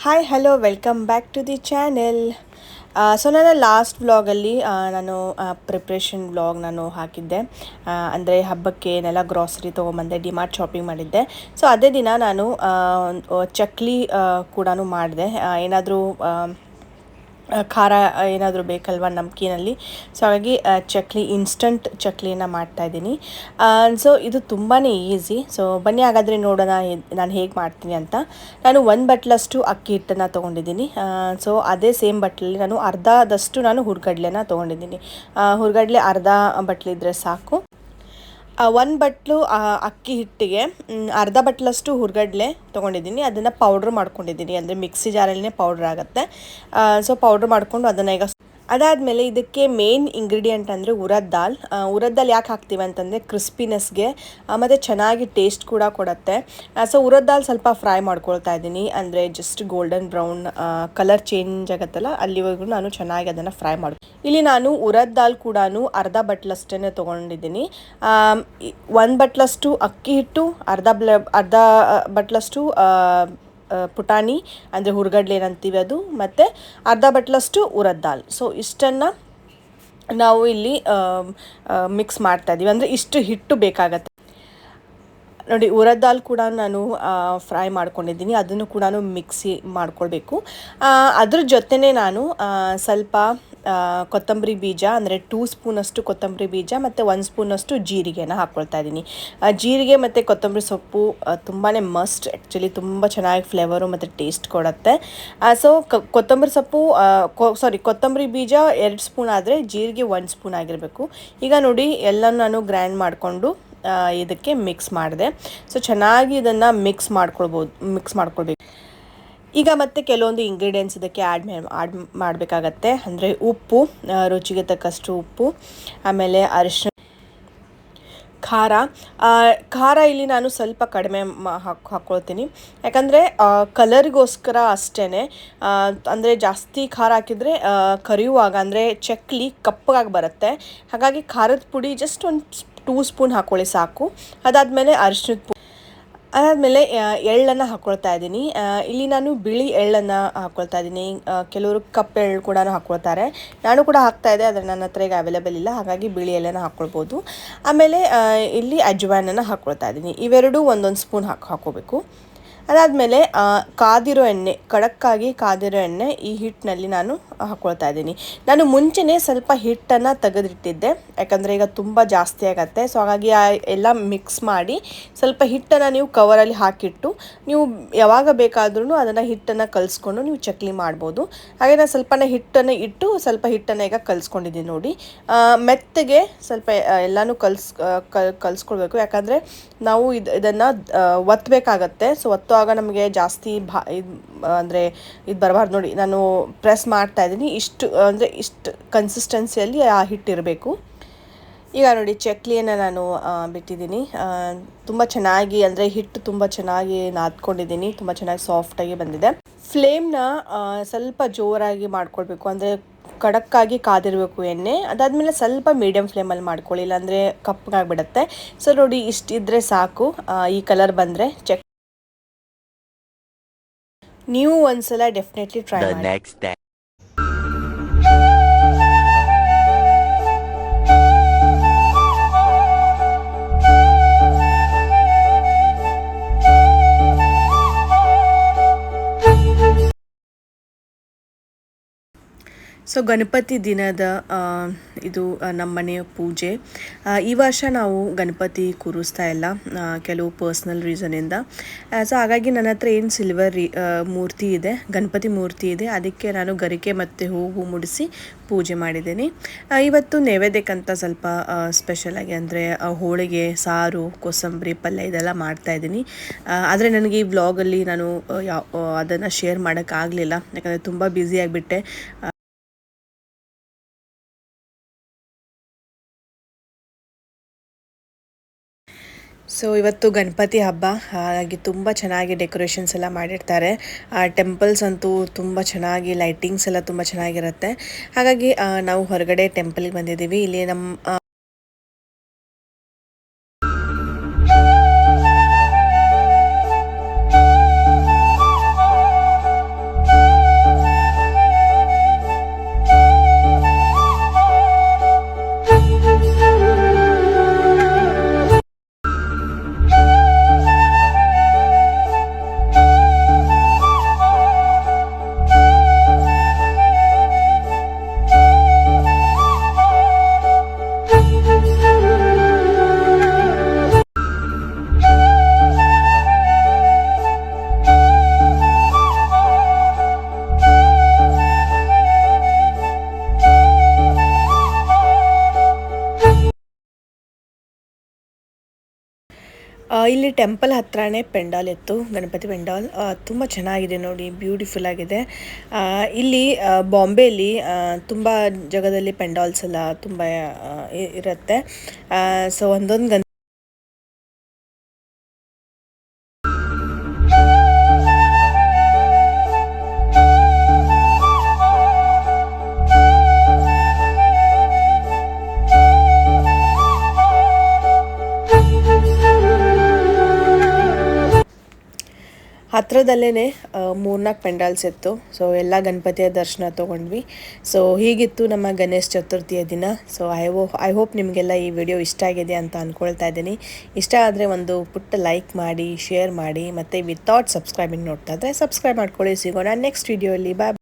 Hi hello welcome back to the channel. So ನನ್ನ last ವ್ಲಾಗಲ್ಲಿ ನಾನು ಪ್ರಿಪ್ರೇಷನ್ ವ್ಲಾಗ್ ನಾನು ಹಾಕಿದ್ದೆ. ಅಂದರೆ ಹಬ್ಬಕ್ಕೆ ಏನೆಲ್ಲ ಗ್ರಾಸರಿ ತೊಗೊಂಬಂದೆ, ಡಿಮಾರ್ಟ್ ಶಾಪಿಂಗ್ ಮಾಡಿದ್ದೆ. ಸೊ ಅದೇ ದಿನ ನಾನು ಚಕ್ಲಿ ಕೂಡ ಮಾಡಿದೆ. ಏನಾದರೂ ಖಾರ ಏನಾದರೂ ಬೇಕಲ್ವ ನಮ್ಕಿನಲ್ಲಿ. ಸೊ ಹಾಗಾಗಿ ಚಕ್ಲಿ, ಇನ್ಸ್ಟಂಟ್ ಚಕ್ಲಿಯನ್ನು ಮಾಡ್ತಾಯಿದ್ದೀನಿ. ಸೊ ಇದು ತುಂಬಾ ಈಸಿ. ಸೊ ಬನ್ನಿ ಹಾಗಾದರೆ ನೋಡೋಣ ನಾನು ಹೇಗೆ ಮಾಡ್ತೀನಿ ಅಂತ. ನಾನು 1 ಬಟ್ಲಷ್ಟು ಅಕ್ಕಿ ಹಿಟ್ಟನ್ನು ತೊಗೊಂಡಿದ್ದೀನಿ. ಸೊ ಅದೇ ಸೇಮ್ ಬಟ್ಲಲ್ಲಿ ನಾನು ಅರ್ಧದಷ್ಟು ನಾನು ಹುರ್ಗಡ್ಲೆನ ತೊಗೊಂಡಿದ್ದೀನಿ. ಹುರ್ಗಡ್ಲೆ ಅರ್ಧ ಬಟ್ಲಿದ್ರೆ ಸಾಕು. 1 ಬಟ್ಲು ಅಕ್ಕಿ ಹಿಟ್ಟಿಗೆ ಅರ್ಧ ಬಟ್ಲಷ್ಟು ಹುರ್ಗಡ್ಲೆ ತೊಗೊಂಡಿದ್ದೀನಿ. ಅದನ್ನು ಪೌಡ್ರ್ ಮಾಡ್ಕೊಂಡಿದ್ದೀನಿ, ಅಂದರೆ ಮಿಕ್ಸಿ ಜಾರಲ್ಲೇ ಪೌಡ್ರ್ ಆಗುತ್ತೆ. ಸೊ ಪೌಡ್ರ್ ಮಾಡಿಕೊಂಡು ಅದನ್ನು ಈಗ ಅದಾದಮೇಲೆ ಇದಕ್ಕೆ ಮೇನ್ ಇಂಗ್ರೀಡಿಯೆಂಟ್ ಅಂದರೆ ಉರದ್ ದಾಲ್. ಯಾಕೆ ಹಾಕ್ತೀವಿ ಅಂತಂದರೆ ಕ್ರಿಸ್ಪಿನೆಸ್ಗೆ ಮತ್ತು ಚೆನ್ನಾಗಿ ಟೇಸ್ಟ್ ಕೂಡ ಕೊಡುತ್ತೆ. ಸೊ ಉರದ್ ದಾಲ್ ಸ್ವಲ್ಪ ಫ್ರೈ ಮಾಡ್ಕೊಳ್ತಾ ಇದ್ದೀನಿ, ಅಂದರೆ just golden brown colour change ಆಗುತ್ತಲ್ಲ ಅಲ್ಲಿವರೆಗೂ ನಾನು ಚೆನ್ನಾಗಿ ಅದನ್ನು ಫ್ರೈ ಮಾಡಿ. ಇಲ್ಲಿ ನಾನು ಉರದ್ ದಾಲ್ ಕೂಡ ಅರ್ಧ ಬಟ್ಲಷ್ಟೇ ತೊಗೊಂಡಿದ್ದೀನಿ. 1 ಬಟ್ಲಷ್ಟು ಅಕ್ಕಿ ಹಿಟ್ಟು, ಅರ್ಧ ಬಟ್ಲಷ್ಟು ಪುಟಾಣಿ ಅಂದರೆ ಹುರ್ಗಡ್ಲೆ ಏನಂತೀವಿ ಅದು, ಮತ್ತು ಅರ್ಧ ಬಟ್ಲಷ್ಟು ಉರದ್ ದಾಲ್. ಸೊ ಇಷ್ಟನ್ನು ನಾವು ಇಲ್ಲಿ ಮಿಕ್ಸ್ ಮಾಡ್ತಾಯಿದ್ದೀವಿ, ಅಂದರೆ ಇಷ್ಟು ಹಿಟ್ಟು ಬೇಕಾಗತ್ತೆ. ನೋಡಿ, ಉರದ್ ದಾಲ್ ಕೂಡ ನಾನು ಫ್ರೈ ಮಾಡ್ಕೊಂಡಿದ್ದೀನಿ, ಅದನ್ನು ಕೂಡ ಮಿಕ್ಸಿ ಮಾಡ್ಕೊಳ್ಬೇಕು. ಅದ್ರ ಜೊತೆನೇ ನಾನು ಸ್ವಲ್ಪ ಕೊತ್ತಂಬರಿ ಬೀಜ, ಅಂದರೆ 2 ಸ್ಪೂನಷ್ಟು ಕೊತ್ತಂಬರಿ ಬೀಜ ಮತ್ತು 1 ಸ್ಪೂನಷ್ಟು ಜೀರಿಗೆನ ಹಾಕ್ಕೊಳ್ತಾ ಇದ್ದೀನಿ. ಜೀರಿಗೆ ಮತ್ತು ಕೊತ್ತಂಬರಿ ಸೊಪ್ಪು ತುಂಬಾ ಮಸ್ಟ್, ಆ್ಯಕ್ಚುಲಿ ತುಂಬ ಚೆನ್ನಾಗಿ ಫ್ಲೇವರು ಮತ್ತು ಟೇಸ್ಟ್ ಕೊಡುತ್ತೆ. ಸೊ ಕೊತ್ತಂಬರಿ ಸೊಪ್ಪು ಕೊತ್ತಂಬರಿ ಬೀಜ 2 ಸ್ಪೂನ್ ಆದರೆ ಜೀರಿಗೆ 1 ಸ್ಪೂನ್ ಆಗಿರಬೇಕು. ಈಗ ನೋಡಿ, ಎಲ್ಲ ನಾನು ಗ್ರೈಂಡ್ ಮಾಡಿಕೊಂಡು ಇದಕ್ಕೆ ಮಿಕ್ಸ್ ಮಾಡಿದೆ. ಸೊ ಚೆನ್ನಾಗಿ ಇದನ್ನು ಮಿಕ್ಸ್ ಮಾಡ್ಕೊಳ್ಬೇಕು. ಈಗ ಮತ್ತೆ ಕೆಲವೊಂದು ಇಂಗ್ರೀಡಿಯೆಂಟ್ಸ್ ಇದಕ್ಕೆ ಆ್ಯಡ್ ಮಾಡಬೇಕಾಗತ್ತೆ. ಅಂದರೆ ಉಪ್ಪು, ರುಚಿಗೆ ತಕ್ಕಷ್ಟು ಉಪ್ಪು, ಆಮೇಲೆ ಅರಿಶಿನ, ಖಾರ ಇಲ್ಲಿ ನಾನು ಸ್ವಲ್ಪ ಕಡಿಮೆ ಹಾಕ್ಕೊಳ್ತೀನಿ, ಯಾಕಂದರೆ ಕಲರ್ಗೋಸ್ಕರ ಅಷ್ಟೇ. ಅಂದರೆ ಜಾಸ್ತಿ ಖಾರ ಹಾಕಿದರೆ ಕರಿಯುವಾಗ ಅಂದರೆ ಚಕ್ಲಿ ಕಪ್ಪಗಾಗಿ ಬರುತ್ತೆ. ಹಾಗಾಗಿ ಖಾರದ ಪುಡಿ ಜಸ್ಟ್ ಒಂದು 2 ಸ್ಪೂನ್ ಹಾಕ್ಕೊಳ್ಳಿ ಸಾಕು. ಅದಾದಮೇಲೆ ಅರಿಶಿನದ ಪುಡಿ, ಅದಾದಮೇಲೆ ಎಳ್ಳನ್ನು ಹಾಕ್ಕೊಳ್ತಾ ಇದ್ದೀನಿ. ಇಲ್ಲಿ ನಾನು ಬಿಳಿ ಎಳ್ಳನ್ನು ಹಾಕ್ಕೊಳ್ತಾ ಇದ್ದೀನಿ. ಕೆಲವರು ಕಪ್ಪು ಎಳ್ಳು ಕೂಡ ಹಾಕ್ಕೊಳ್ತಾರೆ, ನಾನು ಕೂಡ ಹಾಕ್ತಾಯಿದ್ದೆ, ಆದರೆ ನನ್ನ ಹತ್ರ ಈಗ ಅವೈಲೇಬಲ್ ಇಲ್ಲ, ಹಾಗಾಗಿ ಬಿಳಿ ಎಳ್ಳನ್ನು ಹಾಕ್ಕೊಳ್ಬೋದು. ಆಮೇಲೆ ಇಲ್ಲಿ ಅಜ್ವಾನನ್ನು ಹಾಕ್ಕೊಳ್ತಾ ಇದ್ದೀನಿ. ಇವೆರಡೂ 1 ಸ್ಪೂನ್ ಹಾಕ್ಕೋಬೇಕು. ಅದಾದಮೇಲೆ ಕಾದಿರೋ ಎಣ್ಣೆ, ಖಡಕ್ಕಾಗಿ ಕಾದಿರೋ ಎಣ್ಣೆ ಈ ಹಿಟ್ಟಿನಲ್ಲಿ ನಾನು ಹಾಕ್ಕೊಳ್ತಾ ಇದ್ದೀನಿ. ನಾನು ಮುಂಚೆನೇ ಸ್ವಲ್ಪ ಹಿಟ್ಟನ್ನು ತೆಗೆದಿಟ್ಟಿದ್ದೆ, ಯಾಕಂದರೆ ಈಗ ತುಂಬ ಜಾಸ್ತಿ ಆಗುತ್ತೆ. ಸೊ ಹಾಗಾಗಿ ಎಲ್ಲ ಮಿಕ್ಸ್ ಮಾಡಿ ಸ್ವಲ್ಪ ಹಿಟ್ಟನ್ನು ನೀವು ಕವರಲ್ಲಿ ಹಾಕಿಟ್ಟು ನೀವು ಯಾವಾಗ ಬೇಕಾದ್ರೂ ಅದನ್ನು ಹಿಟ್ಟನ್ನು ಕಲಿಸ್ಕೊಂಡು ನೀವು ಚಕ್ಲಿ ಮಾಡ್ಬೋದು. ಹಾಗೆ ನಾನು ಹಿಟ್ಟನ್ನು ಇಟ್ಟು ಸ್ವಲ್ಪ ಹಿಟ್ಟನ್ನು ಈಗ ಕಲಿಸ್ಕೊಂಡಿದ್ದೀನಿ. ನೋಡಿ, ಮೆತ್ತಗೆ ಸ್ವಲ್ಪ ಎಲ್ಲನೂ ಕಲಿಸ್ಕೊಳ್ಬೇಕು, ಯಾಕಂದರೆ ನಾವು ಇದನ್ನು ಒತ್ತಬೇಕಾಗತ್ತೆ. ಸೊ ಒತ್ತುವಾಗ ನಮಗೆ ಜಾಸ್ತಿ ಅಂದರೆ ಇದು ಬರಬಾರ್ದು. ನೋಡಿ, ನಾನು ಪ್ರೆಸ್ ಮಾಡ್ತಾ ಇದ್ದೀನಿ, ಇಷ್ಟು ಕನ್ಸಿಸ್ಟೆನ್ಸಿಯಲ್ಲಿ ಆ ಹಿಟ್ಟಿರಬೇಕು. ಈಗ ನೋಡಿ, ಚಕ್ಲಿಯನ್ನು ನಾನು ಬಿಟ್ಟಿದ್ದೀನಿ. ತುಂಬ ಚೆನ್ನಾಗಿ, ಅಂದರೆ ಹಿಟ್ಟು ತುಂಬ ಚೆನ್ನಾಗಿ ನಾದ್ಕೊಂಡಿದ್ದೀನಿ, ತುಂಬ ಚೆನ್ನಾಗಿ ಸಾಫ್ಟಾಗಿ ಬಂದಿದೆ. ಫ್ಲೇಮ್ನ ಸ್ವಲ್ಪ ಜೋರಾಗಿ ಮಾಡ್ಕೊಳ್ಬೇಕು, ಅಂದರೆ ಖಡಕ್ಕಾಗಿ ಕಾದಿರಬೇಕು ಎಣ್ಣೆ. ಅದಾದಮೇಲೆ ಸ್ವಲ್ಪ ಮೀಡಿಯಮ್ ಫ್ಲೇಮಲ್ಲಿ ಮಾಡ್ಕೊಳ್ಳಿ, ಇಲ್ಲಾಂದರೆ ಕಪ್ಪಗಾಗಿಬಿಡುತ್ತೆ. ಸೊ ನೋಡಿ, ಇಷ್ಟಿದ್ರೆ ಸಾಕು. ಈ ಕಲರ್ ಬಂದರೆ ನೀವು ಒಂದ್ಸಲ ಡೆಫಿನೆಟ್ಲಿ ಟ್ರೈ ಮಾಡಿ. ಸೊ ಗಣಪತಿ ದಿನದ ಇದು ನಮ್ಮ ಮನೆಯ ಪೂಜೆ. ಈ ವರ್ಷ ನಾವು ಗಣಪತಿ ಕೂರಿಸ್ತಾ ಇಲ್ಲ, ಕೆಲವು ಪರ್ಸ್ನಲ್ ರೀಸನಿಂದ. ಸೊ ಹಾಗಾಗಿ ನನ್ನ ಹತ್ರ ಏನು ಸಿಲ್ವರ್ ಮೂರ್ತಿ ಇದೆ, ಗಣಪತಿ ಮೂರ್ತಿ ಇದೆ, ಅದಕ್ಕೆ ನಾನು ಗರಿಕೆ ಮತ್ತು ಹೂವು ಮುಡಿಸಿ ಪೂಜೆ ಮಾಡಿದ್ದೀನಿ. ಇವತ್ತು ನೈವೇದ್ಯಕ್ಕಂತ ಸ್ವಲ್ಪ ಸ್ಪೆಷಲಾಗಿ, ಅಂದರೆ ಹೋಳಿಗೆ, ಸಾರು, ಕೋಸಂಬರಿ ಪಲ್ಯ ಇದೆಲ್ಲ ಮಾಡ್ತಾಯಿದ್ದೀನಿ. ಆದರೆ ನನಗೆ ಈ ವ್ಲಾಗಲ್ಲಿ ನಾನು ಅದನ್ನು ಶೇರ್ ಮಾಡೋಕ್ಕಾಗಲಿಲ್ಲ, ಯಾಕಂದರೆ ತುಂಬ ಬ್ಯುಸಿಯಾಗಿಬಿಟ್ಟೆ. ಸೊ ಇವತ್ತು ಗಣಪತಿ ಹಬ್ಬ, ಹಾಗಾಗಿ ತುಂಬ ಚೆನ್ನಾಗಿ ಡೆಕೋರೇಷನ್ಸ್ ಎಲ್ಲ ಮಾಡಿರ್ತಾರೆ. ಟೆಂಪಲ್ಸ್ ಅಂತೂ ತುಂಬ ಚೆನ್ನಾಗಿ, ಲೈಟಿಂಗ್ಸ್ ಎಲ್ಲ ತುಂಬ ಚೆನ್ನಾಗಿರುತ್ತೆ. ಹಾಗಾಗಿ ನಾವು ಹೊರಗಡೆ ಟೆಂಪಲ್ಗೆ ಬಂದಿದ್ದೀವಿ. ಇಲ್ಲಿ ನಮ್ಮ ಇಲ್ಲಿ ಟೆಂಪಲ್ ಹತ್ರನೇ ಪೆಂಡಾಲ್ ಇತ್ತು, ಗಣಪತಿ ಪೆಂಡಾಲ್ ತುಂಬ ಚೆನ್ನಾಗಿದೆ ನೋಡಿ, ಬ್ಯೂಟಿಫುಲ್ ಆಗಿದೆ. ಇಲ್ಲಿ ಬಾಂಬೆಯಲ್ಲಿ ತುಂಬ ಜಾಗದಲ್ಲಿ ಪೆಂಡಾಲ್ಸ್ ಎಲ್ಲ ತುಂಬ ಇರುತ್ತೆ. ಸೊ ಒಂದೊಂದು ಹತ್ರದಲ್ಲೇ 3-4 ಪೆಂಡಾಲ್ಸ್ ಇತ್ತು. ಸೊ ಎಲ್ಲ ಗಣಪತಿಯ ದರ್ಶನ ತೊಗೊಂಡ್ವಿ. ಸೊ ಹೀಗಿತ್ತು ನಮ್ಮ ಗಣೇಶ ಚತುರ್ಥಿಯ ದಿನ. ಸೊ ಐ ಹೋಪ್ ನಿಮಗೆಲ್ಲ ಈ ವಿಡಿಯೋ ಇಷ್ಟ ಆಗಿದೆ ಅಂತ ಅಂದ್ಕೊಳ್ತಾ ಇದ್ದೀನಿ. ಇಷ್ಟ ಆದರೆ ಒಂದು ಪುಟ್ಟ ಲೈಕ್ ಮಾಡಿ, ಶೇರ್ ಮಾಡಿ, ಮತ್ತು ವಿತೌಟ್ ಸಬ್ಸ್ಕ್ರೈಬಿಂಗ್ ನೋಡ್ತಾ ಇದ್ದರೆ ಸಬ್ಸ್ಕ್ರೈಬ್ ಮಾಡ್ಕೊಳ್ಳಿ. ಸಿಗೋಣ ನೆಕ್ಸ್ಟ್ ವಿಡಿಯೋಲಿ. ಬಾಯ್.